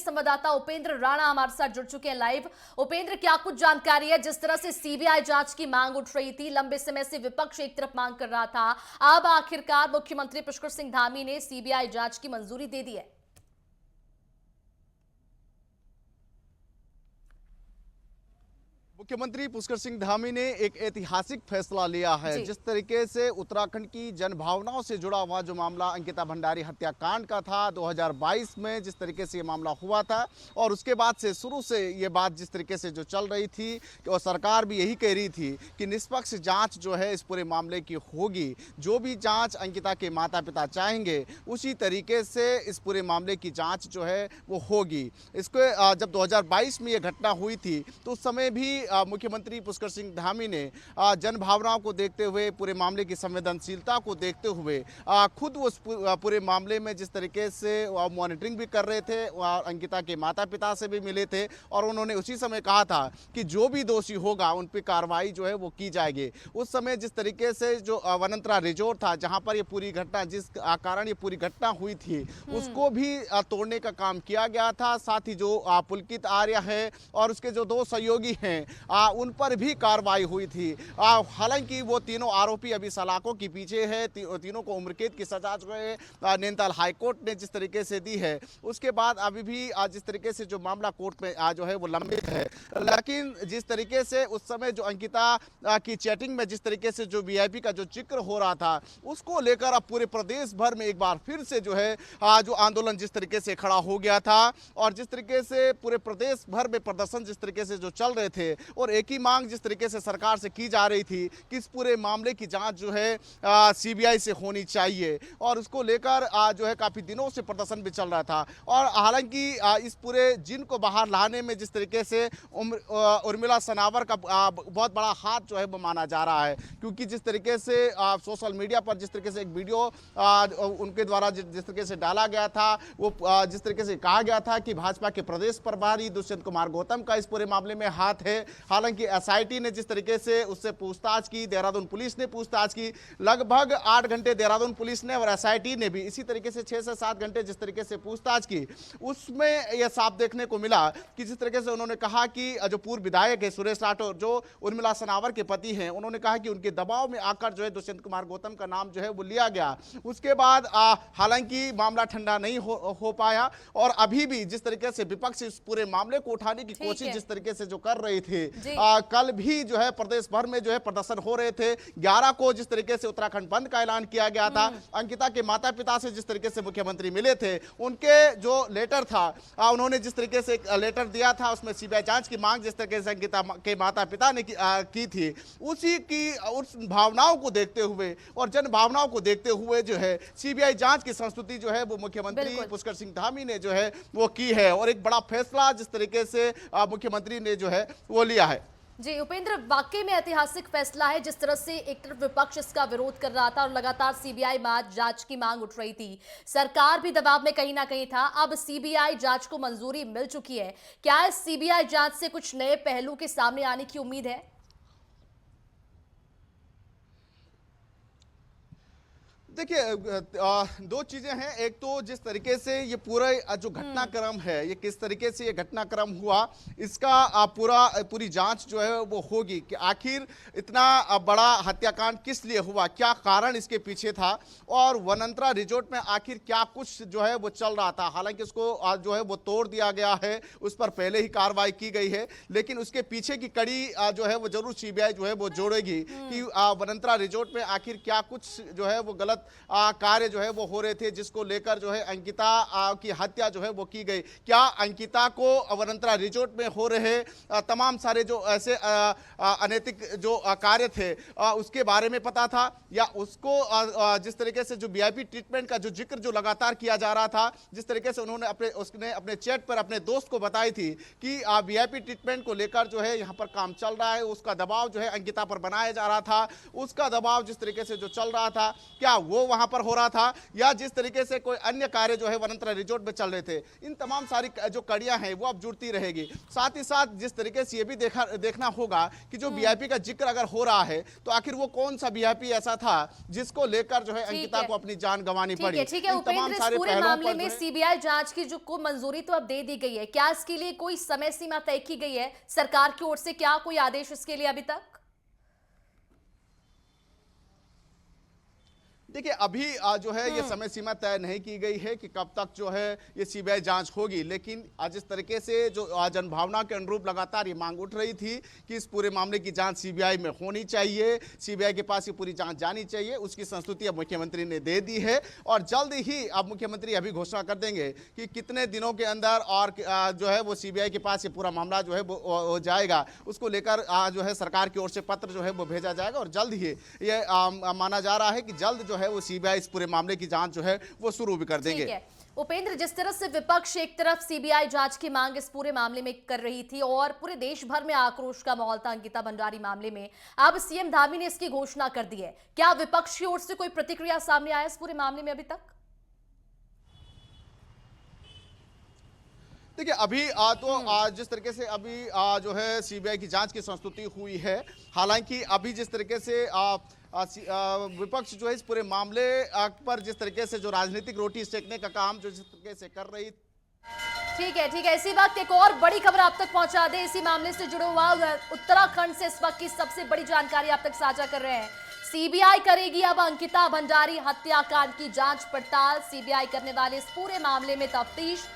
संवाददाता उपेंद्र राणा हमारे साथ जुड़ चुके हैं लाइव। उपेंद्र, क्या कुछ जानकारी है? जिस तरह से सीबीआई जांच की मांग उठ रही थी, लंबे समय से विपक्ष एक तरफ मांग कर रहा था, अब आखिरकार मुख्यमंत्री पुष्कर सिंह धामी ने सीबीआई जांच की मंजूरी दे दी है। मुख्यमंत्री पुष्कर सिंह धामी ने एक ऐतिहासिक फैसला लिया है। जिस तरीके से उत्तराखंड की जनभावनाओं से जुड़ा हुआ जो मामला अंकिता भंडारी हत्याकांड का था 2022 में, जिस तरीके से ये मामला हुआ था और उसके बाद से शुरू से ये बात जिस तरीके से जो चल रही थी और सरकार भी यही कह रही थी कि निष्पक्ष जांच जो है इस पूरे मामले की होगी, जो भी जांच अंकिता के माता पिता चाहेंगे उसी तरीके से इस पूरे मामले की जाँच जो है वो होगी। इसको जब 2022 में ये घटना हुई थी तो उस समय भी मुख्यमंत्री पुष्कर सिंह धामी ने जन भावनाओं को देखते हुए, पूरे मामले की संवेदनशीलता को देखते हुए खुद उस पूरे मामले में जिस तरीके से मॉनिटरिंग भी कर रहे थे, अंकिता के माता पिता से भी मिले थे और उन्होंने उसी समय कहा था कि जो भी दोषी होगा उन पर कार्रवाई जो है वो की जाएगी। उस समय जिस तरीके से जो वनंतरा रिजोर्ट था जहां पर ये पूरी घटना, जिस कारण ये पूरी घटना हुई थी, उसको भी तोड़ने का काम किया गया था। साथ ही जो पुलकित आर्य है और उसके जो दो सहयोगी हैं उन पर भी कार्रवाई हुई थी। हालांकि वो तीनों आरोपी अभी सलाखों के पीछे है। तीनों को उम्र कैद की सजा जो है नैनीताल हाईकोर्ट ने जिस तरीके से दी है, उसके बाद अभी भी जिस तरीके से जो मामला कोर्ट में जो है वो लंबित है। लेकिन जिस तरीके से उस समय जो अंकिता की चैटिंग में जिस तरीके से जो वीआईपी का जो जिक्र हो रहा था, उसको लेकर अब पूरे प्रदेश भर में एक बार फिर से जो है जो आंदोलन जिस तरीके से खड़ा हो गया था और जिस तरीके से पूरे प्रदेश भर में प्रदर्शन जिस तरीके से जो चल रहे थे और एक ही मांग जिस तरीके से सरकार से की जा रही थी कि इस पूरे मामले की जांच जो है सीबीआई से होनी चाहिए और उसको लेकर जो है काफी दिनों से प्रदर्शन भी चल रहा था। और हालांकि इस पूरे जिन को बाहर लाने में जिस तरीके से उर्मिला सनावर का बहुत बड़ा हाथ जो है वो माना जा रहा है, क्योंकि जिस तरीके से सोशल मीडिया पर जिस तरीके से एक वीडियो उनके द्वारा जिस तरीके से डाला गया था, वो जिस तरीके से कहा गया था कि भाजपा के प्रदेश प्रभारी दुष्यंत कुमार गौतम का इस पूरे मामले में हाथ है। हालांकि एसआईटी ने जिस तरीके से उससे पूछताछ की, देहरादून पुलिस ने पूछताछ की, लगभग 8 घंटे देहरादून पुलिस ने और एसआईटी ने भी इसी तरीके से 6 से 7 घंटे जिस तरीके से पूछताछ की, उसमें यह साफ देखने को मिला कि जिस तरीके से उन्होंने कहा कि जो पूर्व विधायक है सुरेश राठौर, जो उर्मिला सनावर के पति हैं, उन्होंने कहा कि उनके दबाव में आकर जो है दुष्यंत कुमार गौतम का नाम जो है वो लिया गया। उसके बाद हालांकि मामला ठंडा नहीं हो पाया और अभी भी जिस तरीके से विपक्ष इस पूरे मामले को उठाने की कोशिश जिस तरीके से जो कर रहे थे, कल भी जो है प्रदेश भर में जो है प्रदर्शन हो रहे थे। 11 को जिस तरीके से उत्तराखंड बंद का ऐलान किया गया था, अंकिता के माता पिता से जिस तरीके से मुख्यमंत्री मिले थे, उनके जो लेटर था उन्होंने जिस तरीके से एक लेटर दिया था, उसमें सीबीआई जांच की मांग जिस तरीके से अंकिता के माता पिता ने की थी, उसी की उस भावनाओं को देखते हुए और जन भावनाओं को देखते हुए जो है सीबीआई जांच की संस्तुति जो है वो मुख्यमंत्री पुष्कर सिंह धामी ने जो है वो की है और एक बड़ा फैसला जिस तरीके से मुख्यमंत्री ने जो है वो लिया है। जी उपेंद्र, वाकई में ऐतिहासिक फैसला है। जिस तरह से एक तरफ विपक्ष इसका विरोध कर रहा था और लगातार सीबीआई जांच की मांग उठ रही थी, सरकार भी दबाव में कहीं ना कहीं था, अब सीबीआई जांच को मंजूरी मिल चुकी है। क्या इस सीबीआई जांच से कुछ नए पहलू के सामने आने की उम्मीद है? देखिए, दो चीजें हैं। एक तो जिस तरीके से ये पूरा जो घटनाक्रम है, ये किस तरीके से ये घटनाक्रम हुआ, इसका पूरी जांच जो है वो होगी कि आखिर इतना बड़ा हत्याकांड किस लिए हुआ, क्या कारण इसके पीछे था और वनंतरा रिजोर्ट में आखिर क्या कुछ जो है वो चल रहा था। हालांकि उसको जो है वो तोड़ दिया गया है, उस पर पहले ही कार्रवाई की गई है, लेकिन उसके पीछे की कड़ी जो है वो जरूर सीबीआई जो है वो जोड़ेगी कि वनंतरा रिजोर्ट में आखिर क्या कुछ जो है वो गलत कार्य जो है वो हो रहे थे, जिसको लेकर जो है अंकिता की हत्या जो है वो की गई। क्या अंकिता को वनंतरा रिजोर्ट में हो रहे तमाम सारे जो ऐसे अनैतिक जो कार्य थे उसके बारे में पता था, या उसको जिस तरीके से जो वीआईपी ट्रीटमेंट का जो जिक्र जो लगातार किया जा रहा था, जिस तरीके से उसने अपने चैट पर अपने दोस्त को बताई थी कि वीआईपी ट्रीटमेंट को लेकर जो है यहाँ पर काम चल रहा है, उसका दबाव जो है अंकिता पर बनाया जा रहा था, उसका दबाव जिस तरीके से जो चल रहा था, क्या वो वहां पर हो रहा था, या जिस तरीके से कोई अन्य कार्य जो है वनांतरा रिजॉर्ट में चल रहे थे, इन तमाम सारी जो कड़ियां हैं वो अब जुड़ती रहेगी। साथ ही साथ जिस तरीके से ये भी देखना होगा कि जो वीआईपी का जिक्र अगर हो रहा है तो आखिर वो कौन सा वीआईपी ऐसा था जिसको लेकर जो है अंकिता को अपनी जान गंवानी पड़ी। ठीक है उपेंद्र, इस पूरे मामले में सीबीआई जांच की जो को मंजूरी तो अब दे दी गई है, क्या इसके लिए कोई समय सीमा तय की गई है सरकार की ओर से? क्या कोई आदेश इसके लिए अभी तक? देखिए अभी जो है ये समय सीमा तय नहीं की गई है कि कब तक जो है ये सीबीआई जांच होगी, लेकिन आज इस तरीके से जो जनभावना के अनुरूप लगातार ये मांग उठ रही थी कि इस पूरे मामले की जांच सीबीआई में होनी चाहिए, सीबीआई के पास ये पूरी जांच जानी चाहिए, उसकी संस्तुति अब मुख्यमंत्री ने दे दी है। और जल्द ही अब मुख्यमंत्री अभी घोषणा कर देंगे कि कितने दिनों के अंदर और जो है वो सीबीआई के पास ये पूरा मामला जो है वो हो जाएगा, उसको लेकर जो है सरकार की ओर से पत्र जो है वो भेजा जाएगा। और जल्द ही ये माना जा रहा है कि जल्द जो है वो सीबीआई इस पूरे मामले की जांच जो है वो शुरू भी कर देंगे। उपेंद्र, जिस तरह से विपक्ष एक तरफ सीबीआई जांच की मांग इस पूरे मामले में कर रही थी और पूरे देश भर में आक्रोश का माहौल था अंकिता भंडारी मामले में, अब सीएम धामी ने इसकी घोषणा कर दी है। क्या विपक्ष की ओर से कोई प्रतिक्रिया सामने आया इस पूरे मामले में अभी तक? देखिए अभी जिस तरीके से अभी जो है सीबीआई की जांच की संस्तुति हुई है, हालांकि अभी जिस तरीके से विपक्ष जो है इस पूरे मामले पर जिस तरीके से जो राजनीतिक रोटी सेकने का काम जो जिस तरीके से कर रही। ठीक है, इसी वक्त एक और बड़ी खबर आप तक पहुंचा दे। इसी मामले से जुड़े हुआ उत्तराखंड से इस वक्त की सबसे बड़ी जानकारी आप तक साझा कर रहे हैं। सीबीआई करेगी अब अंकिता भंडारी हत्याकांड की जांच पड़ताल। सीबीआई करने वाले इस पूरे मामले में तफ्तीश।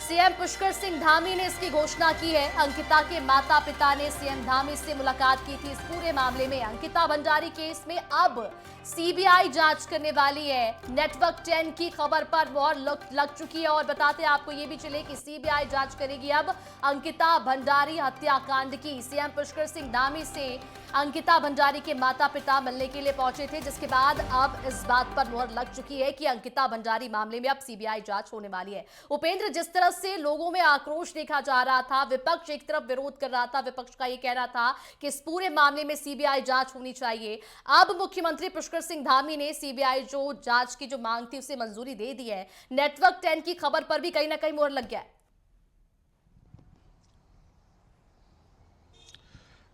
सीएम पुष्कर सिंह धामी ने इसकी घोषणा की है। अंकिता के माता पिता ने सीएम धामी से मुलाकात की थी। इस पूरे मामले में अंकिता भंडारी केस में अब सीबीआई जांच करने वाली है। नेटवर्क 10 की खबर पर मोहर लग चुकी है और बताते हैं आपको ये भी चले कि सीबीआई जांच करेगी अब अंकिता भंडारी हत्याकांड की। सीएम पुष्कर सिंह धामी से अंकिता भंडारी के माता पिता मिलने के लिए पहुंचे थे, जिसके बाद अब इस बात पर मोहर लग चुकी है कि अंकिता भंडारी मामले में अब सीबीआई जांच होने वाली है। उपेंद्र, जिस तरह से लोगों में आक्रोश देखा जा रहा था, विपक्ष एक तरफ विरोध कर रहा था, विपक्ष का ये कहना था कि इस पूरे मामले में सीबीआई जांच होनी चाहिए। अब मुख्यमंत्री पुष्कर सिंह धामी ने सीबीआई जो जांच की जो मांग थी उसे मंजूरी दे दी है। नेटवर्क 10 की खबर पर भी कहीं ना कहीं मोहर लग गया है।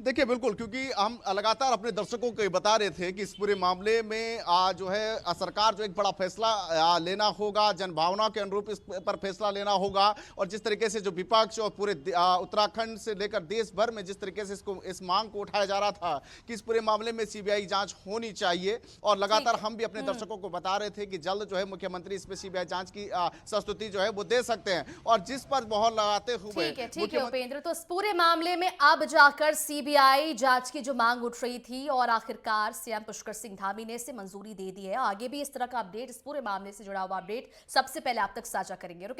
देखिए बिल्कुल, क्योंकि हम लगातार अपने दर्शकों को ये बता रहे थे कि इस पूरे मामले में जो है सरकार जो एक बड़ा फैसला लेना होगा, जनभावना के अनुरूप इस पर फैसला लेना होगा। और जिस तरीके से जो विपक्ष और पूरे उत्तराखंड से लेकर देश भर में जिस तरीके से इस मांग को उठाया जा रहा था कि इस पूरे मामले में सीबीआई जांच होनी चाहिए, और लगातार हम भी अपने दर्शकों को बता रहे थे कि जल्द जो है मुख्यमंत्री इसमें सीबीआई जांच की संस्तुति जो है वो दे सकते हैं। और जिस पर मोहर लगाते हुए ठीक है उपेंद्र, तो इस पूरे मामले में अब जाकर सीबीआई जांच की जो मांग उठ रही थी और आखिरकार सीएम पुष्कर सिंह धामी ने इसे मंजूरी दे दी है। आगे भी इस तरह का अपडेट, इस पूरे मामले से जुड़ा हुआ अपडेट सबसे पहले आप तक साझा करेंगे।